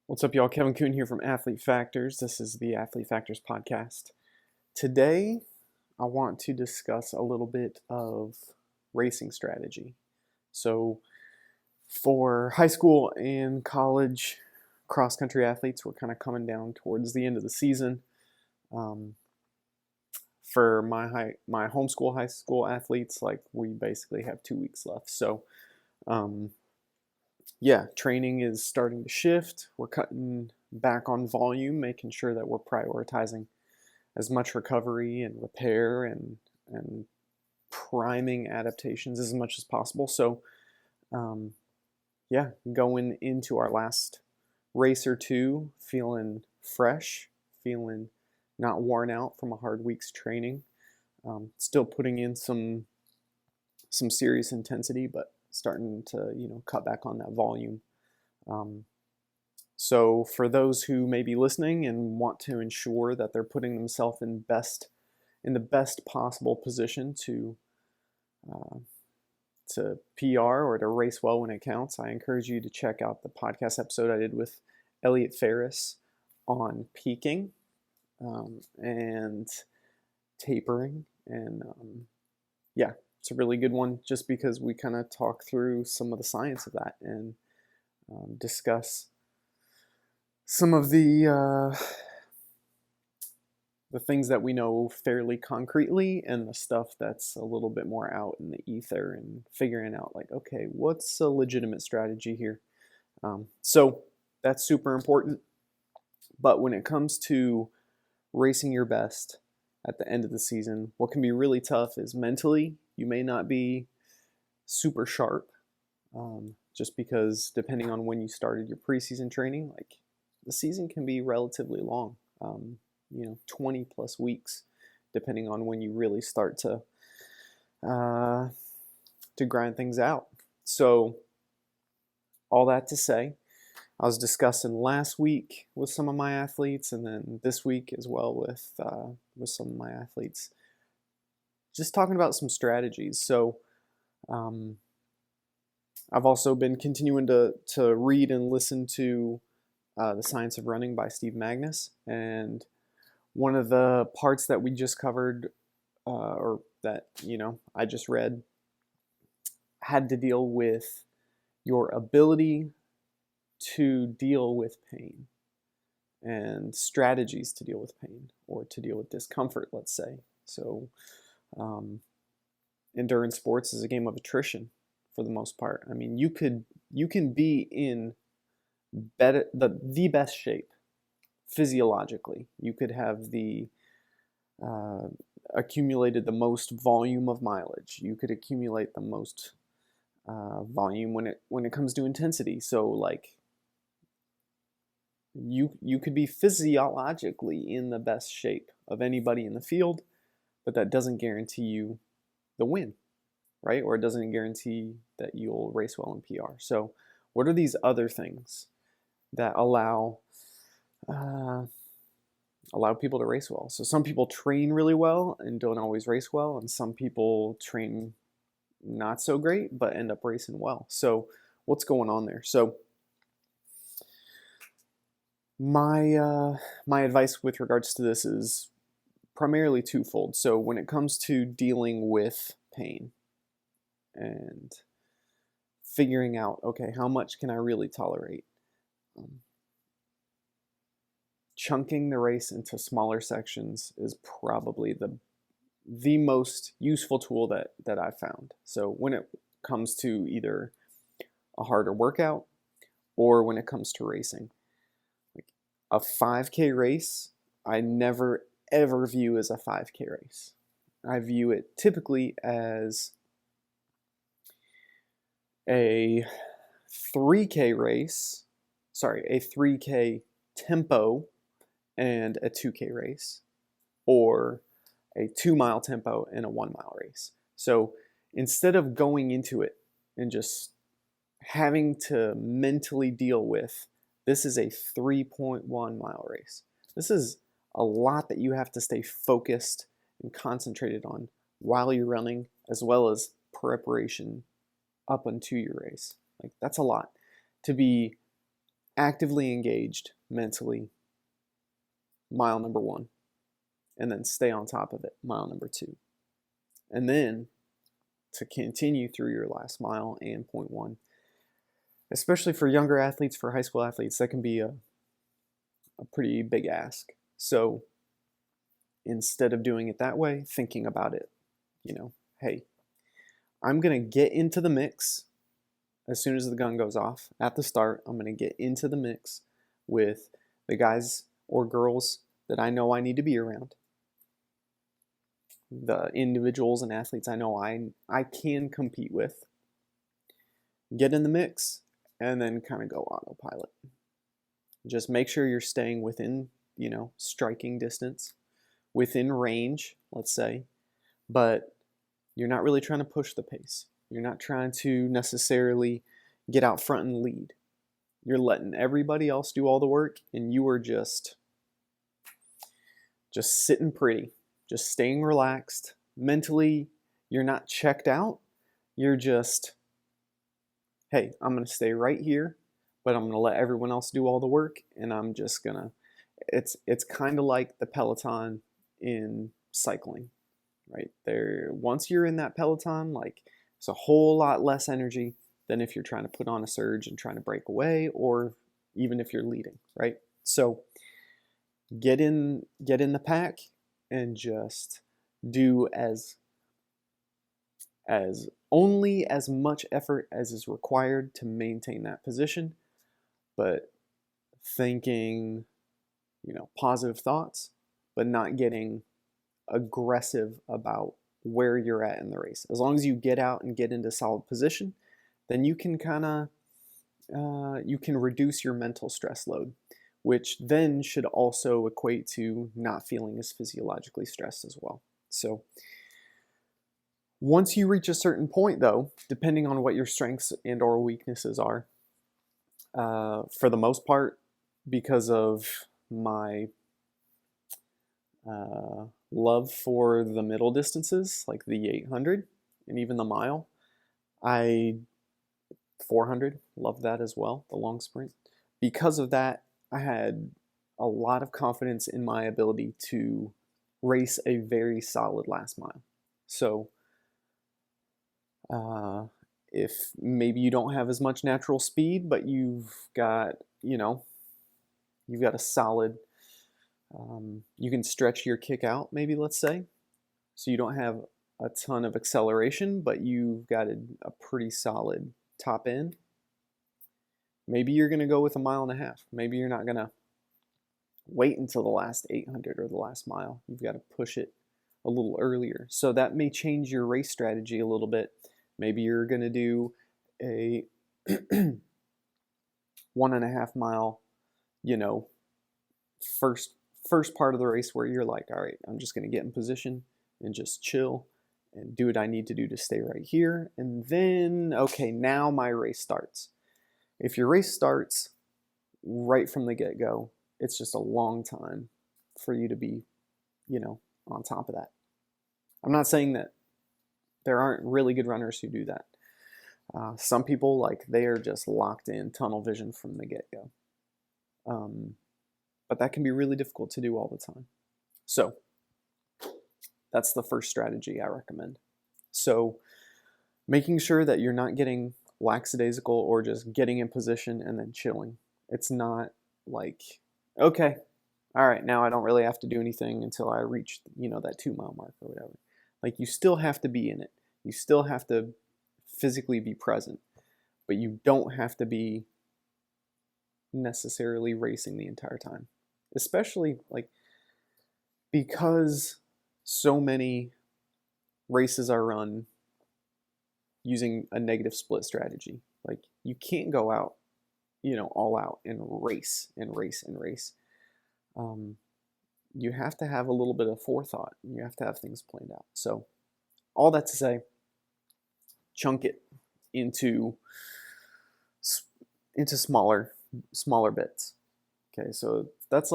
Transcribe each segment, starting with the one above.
What's up, y'all? Kevin Kuhn here from Athlete Factors. This is the Athlete Factors podcast. Today, I want to discuss a little bit of racing strategy. So, for high school and college cross country athletes, we're kind of coming down towards the end of the season. For my homeschool high school athletes, like we basically have 2 weeks left. So, training is starting to shift. We're cutting back on volume, making sure that we're prioritizing as much recovery and repair and priming adaptations as much as possible. So, going into our last race or two, feeling fresh, feeling not worn out from a hard week's training. Still putting in some serious intensity, but starting to cut back on that volume. So for those who may be listening and want to ensure that they're putting themselves in the best possible position to PR or to race well when it counts, I encourage you to check out the podcast episode I did with Elliot Ferris on peaking and tapering. And it's a really good one just because we kind of talk through some of the science of that and discuss some of the things that we know fairly concretely and the stuff that's a little bit more out in the ether and figuring out like, okay, what's a legitimate strategy here? So that's super important. But when it comes to racing your best at the end of the season, what can be really tough is mentally, you may not be super sharp just because depending on when you started your preseason training, like the season can be relatively long, 20 plus weeks, depending on when you really start to grind things out. So all that to say, I was discussing last week with some of my athletes, and then this week as well with some of my athletes, just talking about some strategies. So I've also been continuing to read and listen to The Science of Running by Steve Magnus, and one of the parts that we just covered, or that I just read, had to deal with your ability to deal with pain and strategies to deal with pain or to deal with discomfort, let's say. So endurance sports is a game of attrition for the most part. I mean, you can be in the best shape physiologically. You could have the accumulated the most volume of mileage. You could accumulate the most volume when it comes to intensity. So like you could be physiologically in the best shape of anybody in the field, but that doesn't guarantee you the win, right? Or it doesn't guarantee that you'll race well in PR. So what are these other things that allow people to race well? So some people train really well and don't always race well, and some people train not so great but end up racing well. So what's going on there? So my advice with regards to this is primarily twofold. So when it comes to dealing with pain and figuring out, okay, how much can I really tolerate? Chunking the race into smaller sections is probably the most useful tool that I've found. So when it comes to either a harder workout or when it comes to racing, like a 5K race, I never ever view as a 5K race. I view it typically as a 3K race, a 3K tempo and a 2K race, or a 2-mile tempo and a 1-mile race. So instead of going into it and just having to mentally deal with, this is a 3.1 mile race. This is a lot that you have to stay focused and concentrated on while you're running, as well as preparation up unto your race. Like, that's a lot to be actively engaged mentally, mile number 1, and then stay on top of it, mile number 2. And then to continue through your last mile and point 1, especially for younger athletes, for high school athletes, that can be a pretty big ask. So instead of doing it that way, thinking about it, hey, I'm going to get into the mix as soon as the gun goes off. At the start, I'm going to get into the mix with the guys or girls that I know I need to be around, the individuals and athletes I know I can compete with. Get in the mix and then kind of go autopilot. Just make sure you're staying within, striking distance, within range, let's say, but you're not really trying to push the pace. You're not trying to necessarily get out front and lead. You're letting everybody else do all the work, and you are just sitting pretty, just staying relaxed. Mentally, you're not checked out. You're just, hey, I'm going to stay right here, but I'm going to let everyone else do all the work, and I'm just going to, it's kind of like the Peloton in cycling, right? Once you're in that Peloton, it's a whole lot less energy than if you're trying to put on a surge and trying to break away, or even if you're leading, right? So get in the pack and just do as only as much effort as is required to maintain that position, but thinking, positive thoughts, but not getting aggressive about where you're at in the race. As long as you get out and get into solid position, then you can you can reduce your mental stress load, which then should also equate to not feeling as physiologically stressed as well. So once you reach a certain point, though, depending on what your strengths and or weaknesses are, for the most part, because of my love for the middle distances, like the 800 and even the mile, 400, love that as well, the long sprint. Because of that, I had a lot of confidence in my ability to race a very solid last mile. So if maybe you don't have as much natural speed, but you've got a solid, you can stretch your kick out, maybe, let's say. So you don't have a ton of acceleration, but you've got a pretty solid top end. Maybe you're going to go with 1.5 miles. Maybe you're not going to wait until the last 800 or the last mile. You've got to push it a little earlier. So that may change your race strategy a little bit. Maybe you're going to do a 1.5 mile, first part of the race where you're like, all right, I'm just going to get in position and just chill and do what I need to do to stay right here. And then, okay, now my race starts. If your race starts right from the get-go, it's just a long time for you to be, on top of that. I'm not saying that there aren't really good runners who do that. Some people, they are just locked in tunnel vision from the get-go. But that can be really difficult to do all the time. So that's the first strategy I recommend. So making sure that you're not getting lackadaisical or just getting in position and then chilling. It's not like, okay, all right, now I don't really have to do anything until I reach, that 2 mile mark or whatever. You still have to be in it. You still have to physically be present, but you don't have to be necessarily racing the entire time. Especially because so many races are run using a negative split strategy. You can't go out, all out and race and race and race. You have to have a little bit of forethought. You have to have things planned out. So all that to say, chunk it into smaller bits. Okay, so that's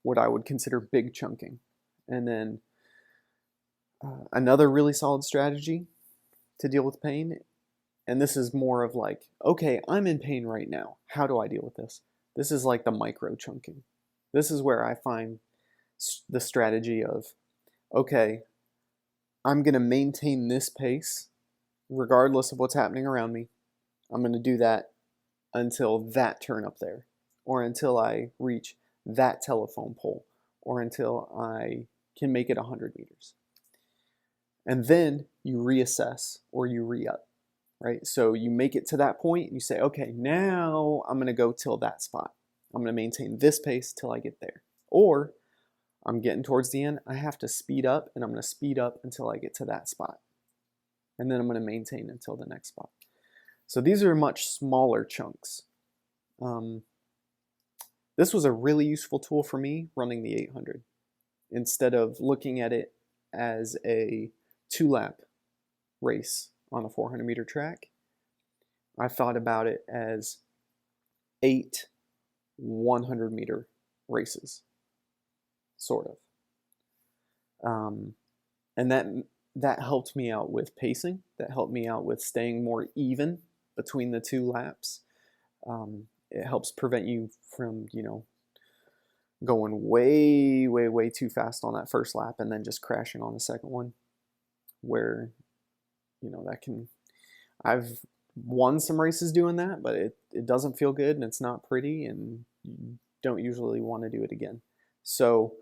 what I would consider big chunking. And then another really solid strategy to deal with pain, and this is more of okay, I'm in pain right now. How do I deal with this? This is like the micro chunking. This is where I find the strategy of, okay, I'm going to maintain this pace regardless of what's happening around me. I'm going to do that until that turn up there, or until I reach that telephone pole, or until I can make it 100 meters. And then you reassess or you re-up, right? So you make it to that point and you say, okay, now I'm going to go till that spot. I'm going to maintain this pace till I get there. Or I'm getting towards the end, I have to speed up, and I'm going to speed up until I get to that spot. And then I'm going to maintain until the next spot. So these are much smaller chunks. This was a really useful tool for me running the 800. Instead of looking at it as a 2-lap race on a 400-meter track, I thought about it as 8 100-meter races, sort of. And that helped me out with pacing. That helped me out with staying more even between the 2 laps. It helps prevent you from, going way, way, way too fast on that first lap and then just crashing on the second one, where, I've won some races doing that, but it doesn't feel good and it's not pretty, and you don't usually want to do it again. So,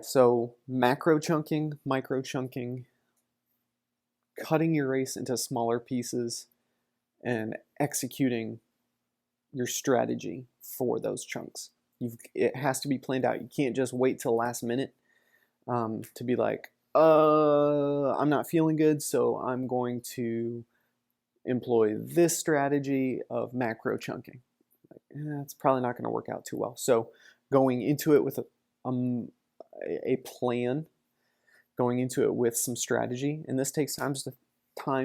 so macro chunking, micro chunking, cutting your race into smaller pieces, and executing your strategy for those chunks. It has to be planned out. You can't just wait till last minute to be like, I'm not feeling good, so I'm going to employ this strategy of macro chunking. It's probably not going to work out too well. So going into it with a plan, going into it with some strategy, and this takes time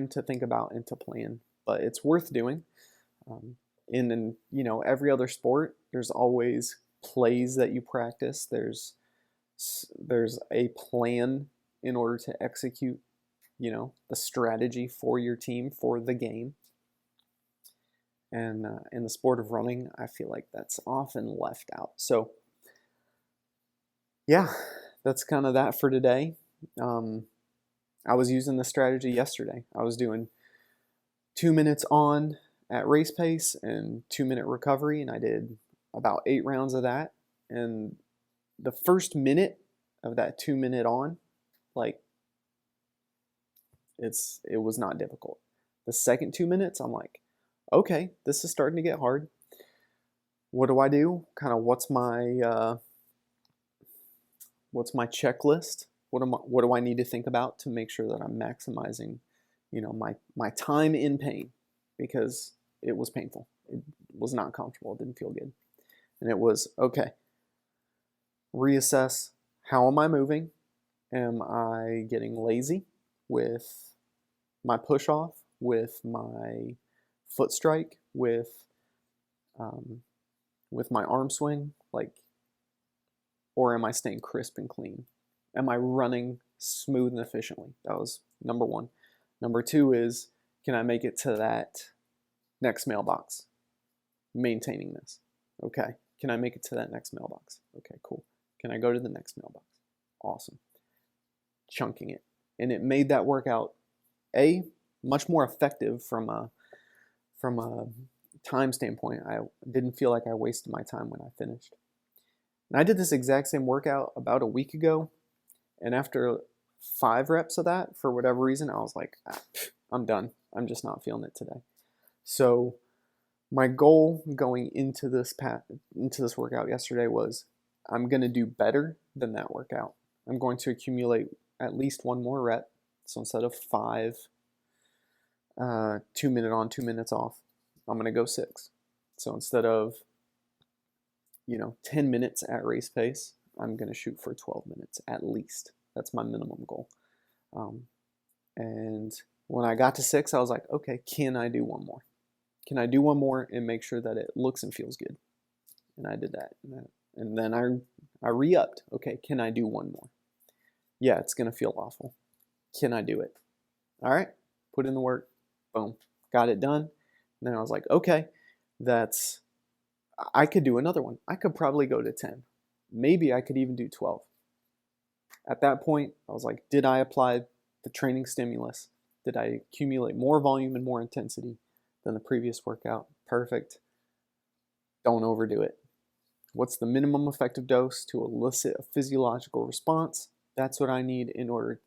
to think about and to plan, but it's worth doing. In every other sport, there's always plays that you practice. There's a plan in order to execute, the strategy for your team, for the game. And in the sport of running, I feel like that's often left out. So, yeah, that's kind of that for today. I was using this strategy yesterday. I was doing 2 minutes on at race pace and 2-minute recovery, and I did about 8 rounds of that. And the first minute of that 2-minute on, it was not difficult. The second 2 minutes, I'm like, okay, this is starting to get hard. What do I do? Kind of what's my checklist? What do I need to think about to make sure that I'm maximizing, my time in pain, because it was painful. It was not comfortable. It didn't feel good. And it was, okay, reassess, how am I moving? Am I getting lazy with my push off, with my foot strike, with my arm swing, or am I staying crisp and clean? Am I running smooth and efficiently? That was number 1. Number 2 is, can I make it to that next mailbox? Maintaining this. Okay. Can I make it to that next mailbox? Okay, cool. Can I go to the next mailbox? Awesome. Chunking it. And it made that workout much more effective from a time standpoint. I didn't feel like I wasted my time when I finished. And I did this exact same workout about a week ago, and after 5 reps of that, for whatever reason, I was like, I'm done. I'm just not feeling it today. So my goal going into this workout yesterday was, I'm going to do better than that workout. I'm going to accumulate at least 1 more rep. So instead of 5, 2 minute on, 2 minutes off, I'm going to go 6. So instead of 10 minutes at race pace, I'm going to shoot for 12 minutes at least. That's my minimum goal. And when I got to 6, I was like, okay, can I do 1 more? Can I do 1 more and make sure that it looks and feels good? And I did that. And then I re-upped. Okay, can I do 1 more? Yeah, it's going to feel awful. Can I do it? All right, put in the work. Boom. Got it done. And then I was like, okay, that's I could do another one. I could probably go to 10. Maybe I could even do 12. At that point, I was like, did I apply the training stimulus? Did I accumulate more volume and more intensity than the previous workout? Perfect. Don't overdo it. What's the minimum effective dose to elicit a physiological response? That's what I need in order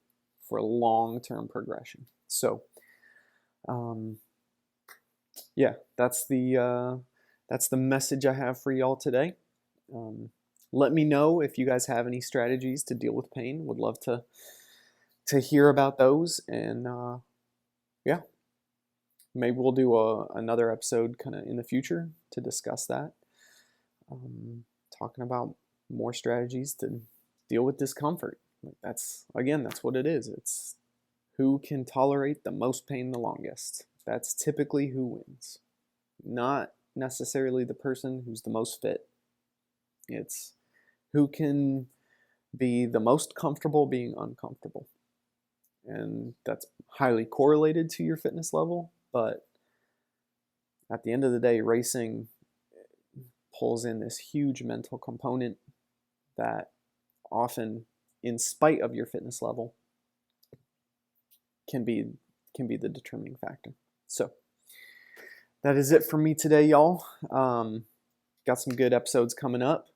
for long-term progression. So, yeah, that's the message I have for y'all today. Let me know if you guys have any strategies to deal with pain. Would love to hear about those, and yeah, maybe we'll do another episode kind of in the future to discuss that. Talking about more strategies to deal with discomfort. That's what it is. It's who can tolerate the most pain the longest. That's typically who wins. Not necessarily the person who's the most fit. It's who can be the most comfortable being uncomfortable. And that's highly correlated to your fitness level, but at the end of the day, racing pulls in this huge mental component that often, in spite of your fitness level, can be the determining factor. So that is it for me today, y'all. Got some good episodes coming up.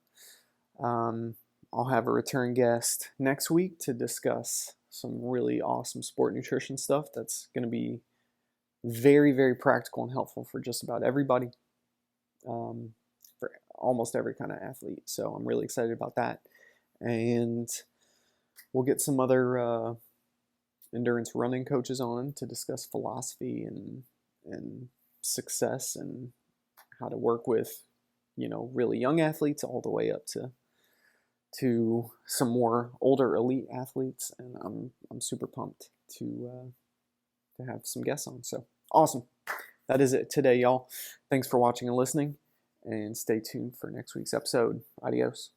I'll have a return guest next week to discuss some really awesome sport nutrition stuff that's going to be very, very practical and helpful for just about everybody, for almost every kind of athlete. So I'm really excited about that. And we'll get some other endurance running coaches on to discuss philosophy and success and how to work with, really young athletes all the way up to some more older elite athletes. And I'm super pumped to have some guests on. So awesome. That is it today, y'all. Thanks for watching and listening, and stay tuned for next week's episode. Adios.